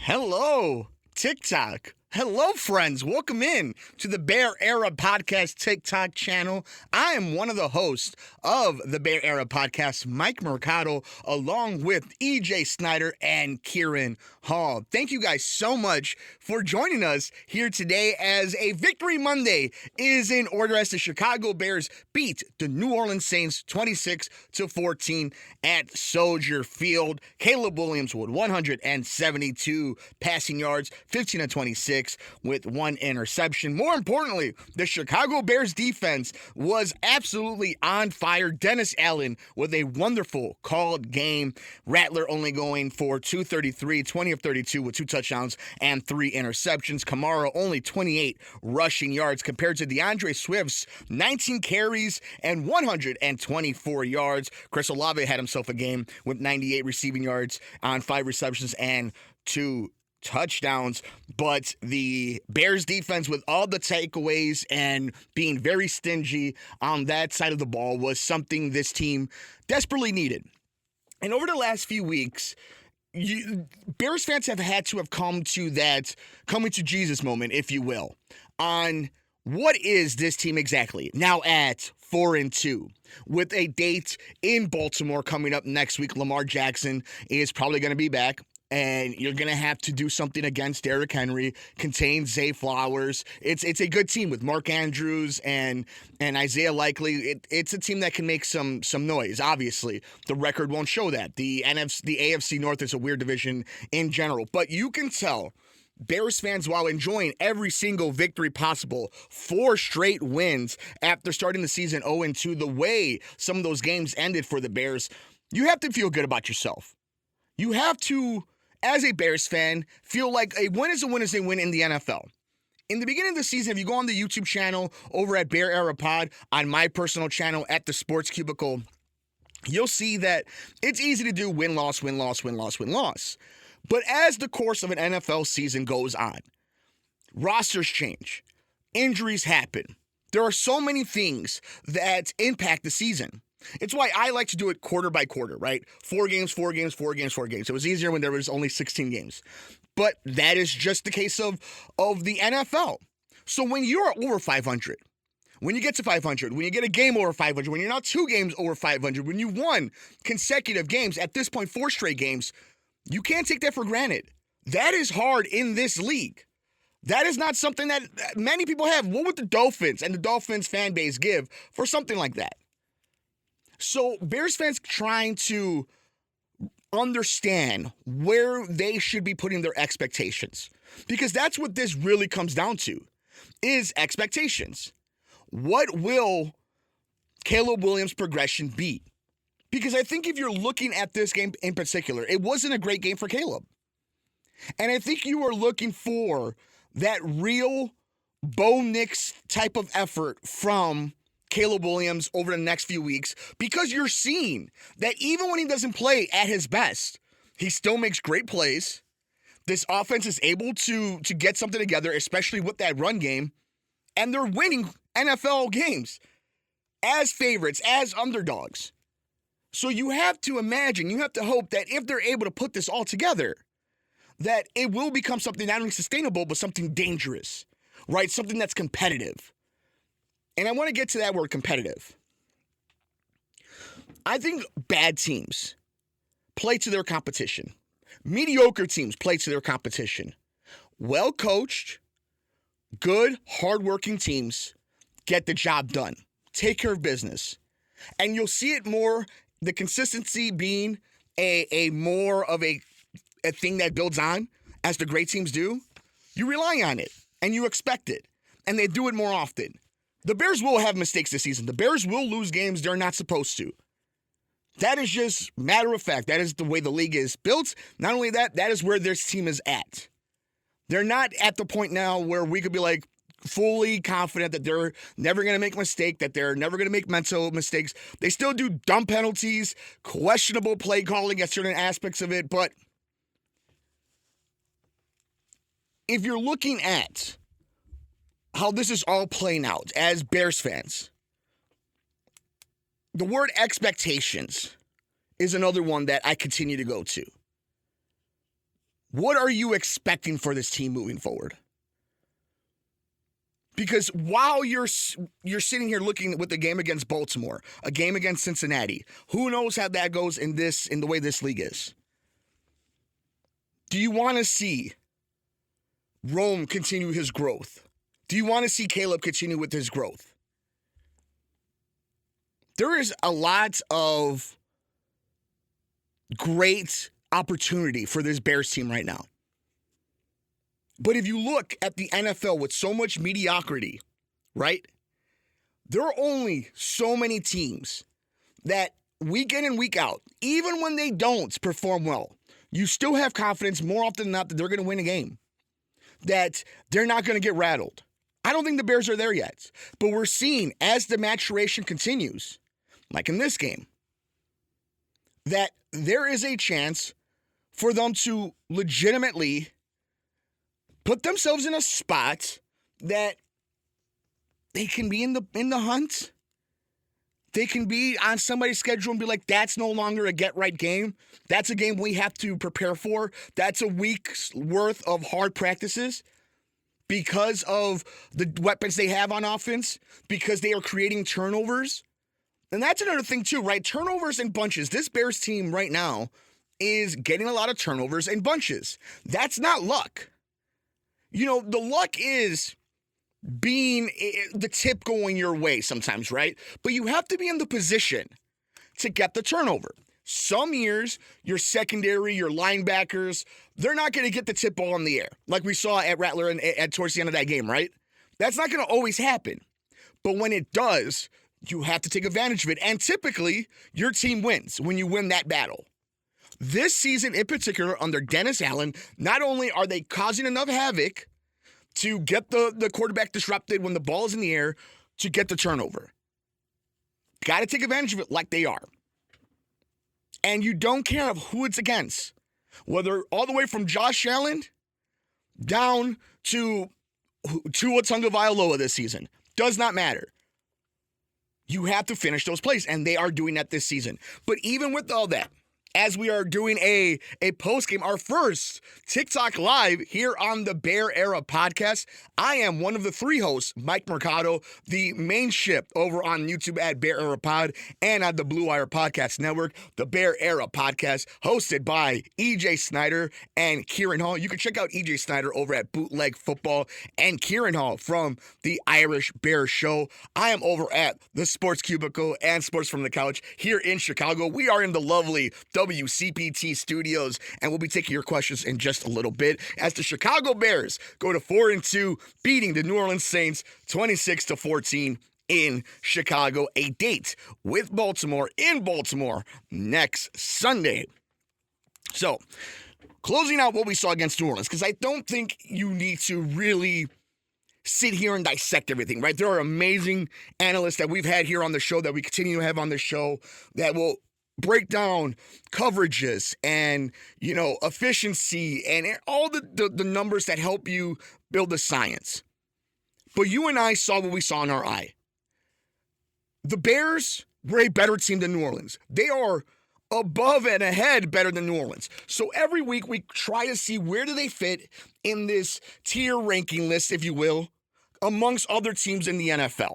Hello, TikTok. Hello, friends. Welcome in to the Bear Era Podcast TikTok channel. I am one of the hosts of the Bear Era Podcast, Mike Mercado, along with EJ Snyder and Kieran Hall. Thank you guys so much for joining us here today as a Victory Monday is in order as the Chicago Bears beat the New Orleans Saints 26-14 at Soldier Field. Caleb Williams with 172 passing yards, 15-26. With one interception. More importantly, the Chicago Bears defense was absolutely on fire. Dennis Allen with a wonderful called game. Rattler only going for 233, 20 of 32 with 2 touchdowns and 3 interceptions. Kamara only 28 rushing yards compared to DeAndre Swift's 19 carries and 124 yards. Chris Olave had himself a game with 98 receiving yards on 5 receptions and 2 touchdowns, but the Bears defense with all the takeaways and being very stingy on that side of the ball was something this team desperately needed. And over the last few weeks, Bears fans have had to have come to that coming to Jesus moment, if you will, on what is this team exactly now at 4-2 with a date in Baltimore coming up next week. Lamar Jackson is probably going to be back. And you're going to have to do something against Derrick Henry, contain Zay Flowers. It's a good team with Mark Andrews and Isaiah Likely. It's a team that can make some noise. Obviously, the record won't show that. The AFC North is a weird division in general. But you can tell Bears fans, while enjoying every single victory possible, 4 straight wins after starting the season 0-2, the way some of those games ended for the Bears, you have to feel good about yourself. You have to, as a Bears fan, feel like a win is a win is a win in the NFL. In the beginning of the season, if you go on the YouTube channel over at Bear Era Pod, on my personal channel at the Sports Cubicle, you'll see that it's easy to do win-loss, win-loss, win-loss, win-loss. But as the course of an NFL season goes on, rosters change, injuries happen. There are so many things that impact the season. It's why I like to do it quarter by quarter, right? 4 games, 4 games, 4 games, 4 games. It was easier when there was only 16 games. But that is just the case of the NFL. So when you're over 500, when you get to 500, when you get a game over 500, when you're not 2 games over 500, when you won consecutive games, at this point 4 straight games, you can't take that for granted. That is hard in this league. That is not something that many people have. What would the Dolphins and the Dolphins fan base give for something like that? So Bears fans trying to understand where they should be putting their expectations, because that's what this really comes down to, is expectations. What will Caleb Williams' progression be? Because I think if you're looking at this game in particular, it wasn't a great game for Caleb. And I think you are looking for that real Bo Nix type of effort from Caleb Williams over the next few weeks, because you're seeing that even when he doesn't play at his best, he still makes great plays. This offense is able to get something together, especially with that run game, and they're winning NFL games as favorites, as underdogs. So you have to imagine, you have to hope that if they're able to put this all together, that it will become something not only sustainable, but something dangerous, right? Something that's competitive. And I want to get to that word, competitive. I think bad teams play to their competition. Mediocre teams play to their competition. Well-coached, good, hardworking teams get the job done. Take care of business. And you'll see it more, the consistency being a more of a thing that builds on, as the great teams do. You rely on it, and you expect it, and they do it more often. The Bears will have mistakes this season. The Bears will lose games they're not supposed to. That is just matter of fact. That is the way the league is built. Not only that, that is where this team is at. They're not at the point now where we could be like fully confident that they're never going to make a mistake, that they're never going to make mental mistakes. They still do dumb penalties, questionable play calling at certain aspects of it. But if you're looking at how this is all playing out as Bears fans, the word expectations is another one that I continue to go to. What are you expecting for this team moving forward? Because while you're sitting here looking with the game against Baltimore, a game against Cincinnati, who knows how that goes in the way this league is? Do you want to see Rome continue his growth? Do you want to see Caleb continue with his growth? There is a lot of great opportunity for this Bears team right now. But if you look at the NFL with so much mediocrity, right? There are only so many teams that week in and week out, even when they don't perform well, you still have confidence more often than not that they're going to win a game, that they're not going to get rattled. I don't think the Bears are there yet, but we're seeing as the maturation continues, like in this game, that there is a chance for them to legitimately put themselves in a spot that they can be in the hunt. They can be on somebody's schedule and be like, that's no longer a get-right game. That's a game we have to prepare for. That's a week's worth of hard practices because of the weapons they have on offense, because they are creating turnovers. And that's another thing too, right? Turnovers in bunches. This Bears team right now is getting a lot of turnovers in bunches. That's not luck. You know, the luck is being the tip going your way sometimes, right? But you have to be in the position to get the turnover. Some years, your secondary, your linebackers, they're not going to get the tip ball in the air, like we saw at Rattler and at towards the end of that game, right? That's not going to always happen. But when it does, you have to take advantage of it. And typically, your team wins when you win that battle. This season in particular, under Dennis Allen, not only are they causing enough havoc to get the quarterback disrupted when the ball is in the air, to get the turnover. Got to take advantage of it like they are. And you don't care of who it's against. Whether all the way from Josh Allen down to Tua Tagovailoa this season. Does not matter. You have to finish those plays, and they are doing that this season. But even with all that, as we are doing a post-game, our first TikTok Live here on the Bear Era podcast, I am one of the three hosts, Mike Mercado, the main ship over on YouTube at Bear Era Pod, and on the Blue Wire Podcast Network, the Bear Era Podcast, hosted by EJ Snyder and Kieran Hall. You can check out EJ Snyder over at Bootleg Football and Kieran Hall from the Irish Bear Show. I am over at the Sports Cubicle and Sports from the Couch here in Chicago. We are in the lovely WCPT studios, and we'll be taking your questions in just a little bit as the Chicago Bears go to 4-2, beating the New Orleans Saints 26-14 in Chicago. A date with Baltimore in Baltimore next Sunday. So, closing out what we saw against New Orleans, because I don't think you need to really sit here and dissect everything, right? There are amazing analysts that we've had here on the show, that we continue to have on the show, that will break down coverages and, you know, efficiency and all the numbers that help you build the science. But you and I saw what we saw in our eye. The Bears were a better team than New Orleans. They are above and ahead better than New Orleans. So every week we try to see where do they fit in this tier ranking list, if you will, amongst other teams in the NFL.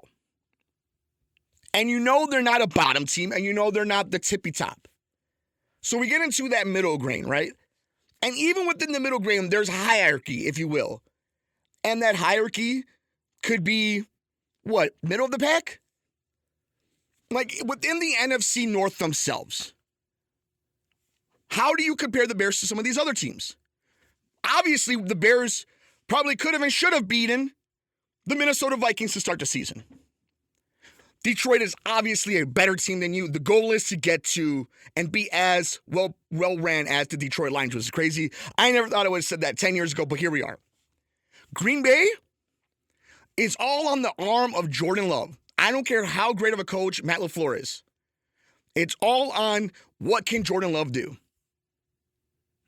And you know they're not a bottom team, and you know they're not the tippy top. So we get into that middle grain, right? And even within the middle grain, there's hierarchy, if you will. And that hierarchy could be, what, middle of the pack? Like, within the NFC North themselves, how do you compare the Bears to some of these other teams? Obviously, the Bears probably could have and should have beaten the Minnesota Vikings to start the season. Detroit is obviously a better team than you. The goal is to get to and be as well ran as the Detroit Lions, which is crazy. I never thought I would have said that 10 years ago, but here we are. Green Bay is all on the arm of Jordan Love. I don't care how great of a coach Matt LaFleur is. It's all on what can Jordan Love do.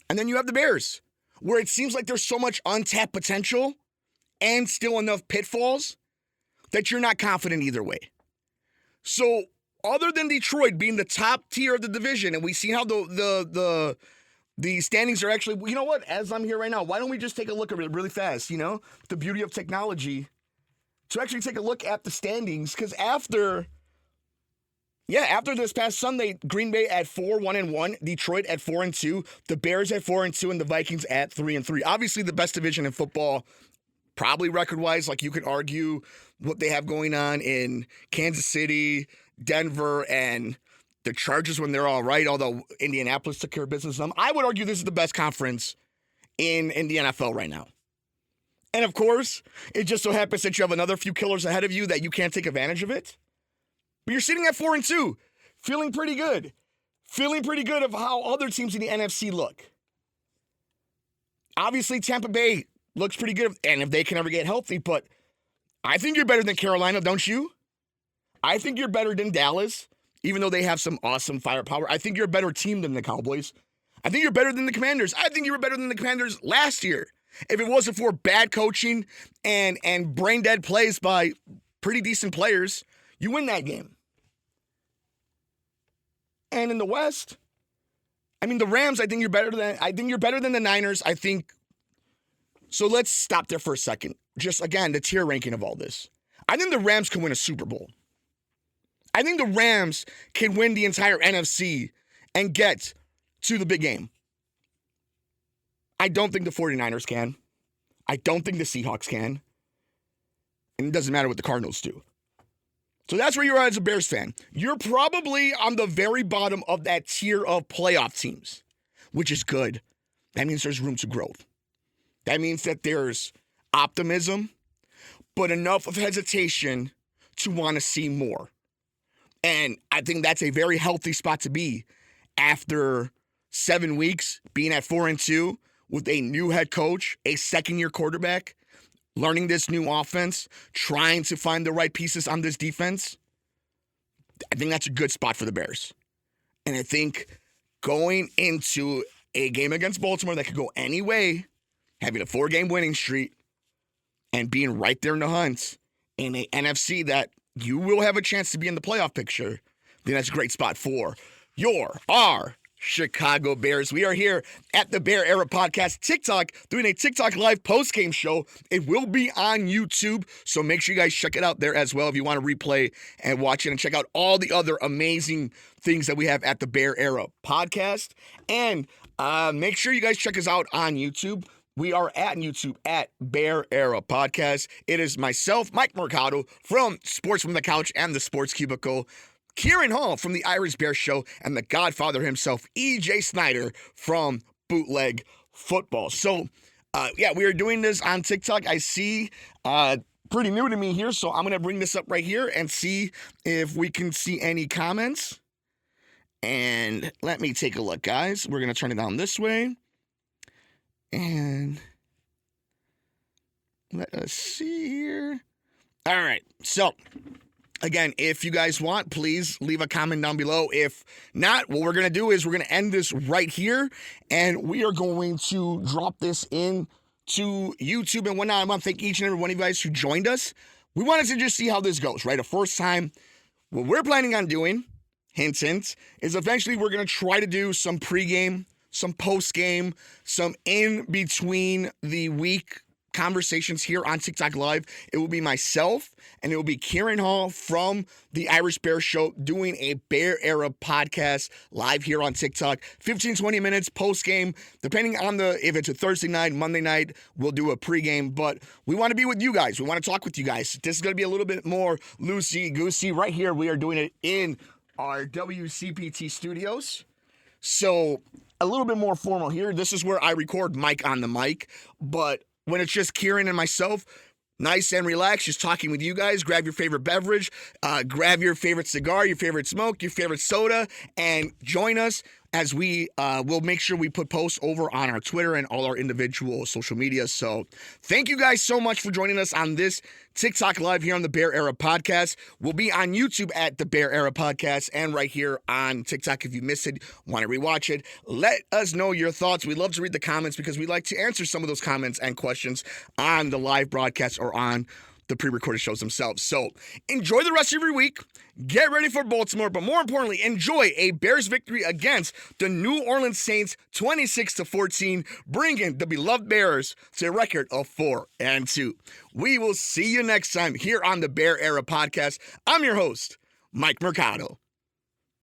And then you have the Bears, where it seems like there's so much untapped potential and still enough pitfalls that you're not confident either way. So, other than Detroit being the top tier of the division, and we see how the The standings are actually, you know what? As I'm here right now, why don't we just take a look at it really fast? You know, the beauty of technology to actually take a look at the standings. Because after this past Sunday, Green Bay at 4-1-1, Detroit at 4-2, the Bears at 4-2, and the Vikings at 3-3. Obviously, the best division in football, probably record-wise. Like, you could argue what they have going on in Kansas City, Denver, and the Chargers when they're all right, although Indianapolis took care of business. I would argue this is the best conference in the NFL right now. And of course, it just so happens that you have another few killers ahead of you that you can't take advantage of it. But you're sitting at 4-2, feeling pretty good. Feeling pretty good of how other teams in the NFC look. Obviously, Tampa Bay looks pretty good, and if they can ever get healthy, but I think you're better than Carolina, don't you? I think you're better than Dallas. Even though they have some awesome firepower, I think you're a better team than the Cowboys. I think you're better than the Commanders. I think you were better than the Commanders last year. If it wasn't for bad coaching and brain-dead plays by pretty decent players, you win that game. And in the West, I mean, the Rams, I think you're better than the Niners. So let's stop there for a second. Just, again, the tier ranking of all this. I think the Rams can win a Super Bowl. I think the Rams can win the entire NFC and get to the big game. I don't think the 49ers can. I don't think the Seahawks can. And it doesn't matter what the Cardinals do. So that's where you're at as a Bears fan. You're probably on the very bottom of that tier of playoff teams, which is good. That means there's room to growth. That means that there's optimism, but enough of hesitation to want to see more. And I think that's a very healthy spot to be after 7 weeks being at 4-2 with a new head coach, a second-year quarterback, learning this new offense, trying to find the right pieces on this defense. I think that's a good spot for the Bears. And I think going into a game against Baltimore that could go any way, having a 4-game winning streak, and being right there in the hunt in a NFC that you will have a chance to be in the playoff picture, I think that's a great spot for our Chicago Bears. We are here at the Bear Era Podcast TikTok doing a TikTok live post-game show. It will be on YouTube, so make sure you guys check it out there as well if you want to replay and watch it and check out all the other amazing things that we have at the Bear Era Podcast. And make sure you guys check us out on YouTube. We are at YouTube at Bear Era Podcast. It is myself, Mike Mercado, from Sports from the Couch and the Sports Cubicle, Kieran Hall from the Irish Bear Show, and the Godfather himself, E.J. Snyder from Bootleg Football. So, we are doing this on TikTok. I see pretty new to me here, so I'm going to bring this up right here and see if we can see any comments. And let me take a look, guys. We're going to turn it down this way. And let us see here. All right. So, again, if you guys want, please leave a comment down below. If not, what we're going to do is we're going to end this right here. And we are going to drop this in to YouTube and whatnot. I want to thank each and every one of you guys who joined us. We wanted to just see how this goes, right? The first time, what we're planning on doing, hint, hint, is eventually we're going to try to do some pregame, some post-game, some in-between the week conversations here on TikTok Live. It will be myself and it will be Kieran Hall from the Irish Bear Show doing a Bear Era podcast live here on TikTok. 15-20 minutes post-game, depending on if it's a Thursday night, Monday night, we'll do a pregame. But we want to be with you guys. We want to talk with you guys. This is going to be a little bit more loosey-goosey. Right here, we are doing it in our WCPT studios. So a little bit more formal here. This is where I record Mike on the mic, but when it's just Kieran and myself, nice and relaxed, just talking with you guys. Grab your favorite beverage, grab your favorite cigar, your favorite smoke, your favorite soda, and join us as we will make sure we put posts over on our Twitter and all our individual social media. So thank you guys so much for joining us on this TikTok Live here on the Bear Era Podcast. We'll be on YouTube at the Bear Era Podcast and right here on TikTok. If you missed it, want to rewatch it, let us know your thoughts. We love to read the comments because we like to answer some of those comments and questions on the live broadcast or on the pre-recorded shows themselves. So enjoy the rest of your week. Get ready for Baltimore, but more importantly, enjoy a Bears victory against the New Orleans Saints, 26-14, bringing the beloved Bears to a record of 4-2. We will see you next time here on the Bear Era Podcast. I'm your host, Mike Mercado.